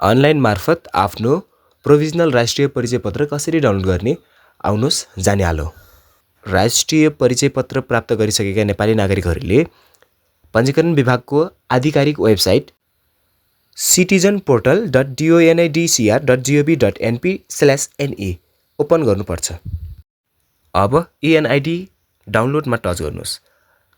Online मार्फत आफ्नो provisional राष्ट्रिय परिचय पत्र कसरी डाउनलोड गर्ने आउनुहोस् जानिहालौँ। राष्ट्रिय परिचय पत्र प्राप्त गरिसकेका नेपाली नागरिकहरूले पञ्जीकरण विभागको आधिकारिक वेबसाइट citizenportal.donidcr.gov.np/ne ओपन गर्नुपर्छ। अब ENID डाउनलोडमा टच गर्नुहोस्।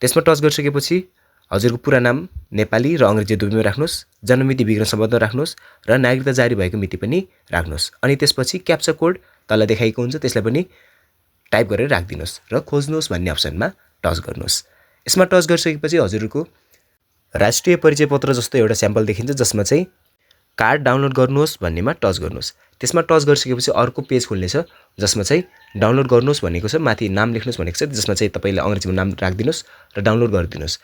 त्यसमा टच गरिसकेपछि हजुरको पुरा नाम नेपाली र अङ्ग्रेजी दुवैमा राख्नुहोस्, जन्ममिति विवरण सम्बन्ध राख्नुहोस् र नागरिकता जारी भएको मिति पनि राख्नुहोस्। अनि त्यसपछि क्याप्चा कोड तल देखाइएको हुन्छ, त्यसलाई पनि टाइप गरेर राखिदिनुहोस् र खोज्नुहोस् भन्ने अप्सनमा टच गर्नुहोस्। यसमा टच गरिसकेपछि हजुरको राष्ट्रिय परिचय पत्र जस्तो एउटा स्याम्पल देखिन्छ, जसमा चाहिँ कार्ड डाउनलोड गर्नुहोस् भन्नेमा टच गर्नुहोस्। त्यसमा टच गरिसकेपछि अर्को पेज खुल्नेछ, जसमा चाहिँ डाउनलोड गर्नुहोस् भनेको छ, माथि नाम लेख्नुहोस् भनेको छ, जसमा चाहिँ तपाईँले अङ्ग्रेजीमा नाम राखिदिनुहोस् र डाउनलोड गरिदिनुहोस्।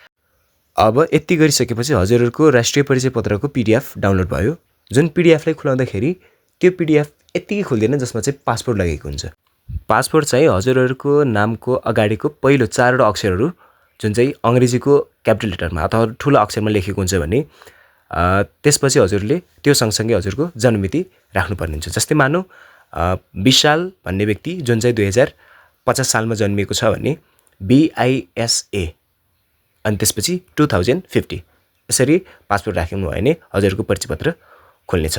अब यति गरिसकेपछि हजुरहरूको राष्ट्रिय परिचय पत्रको PDF डाउनलोड भयो। जुन PDFलाई खुलाउँदाखेरि त्यो PDF यत्तिकै खुल्दैन, जसमा चाहिँ पासपोर्ट लगेको हुन्छ। पासपोर्ट चाहिँ हजुरहरूको नामको अगाडिको पहिलो 4वटा अक्षरहरू जुन चाहिँ अङ्ग्रेजीको क्यापिटल लेटरमा अथवा ठुलो अक्षरमा लेखेको हुन्छ भने त्यसपछि हजुरले त्यो सँगसँगै हजुरको जन्ममिति राख्नुपर्ने हुन्छ। जस्तै मानौँ विशाल भन्ने व्यक्ति जुन चाहिँ 2050 सालमा जन्मिएको छ भने BISA अनि त्यसपछि 2050 यसरी पासपोर्ट राख्नु भयो भने हजुरको परिचय पत्र खुल्नेछ।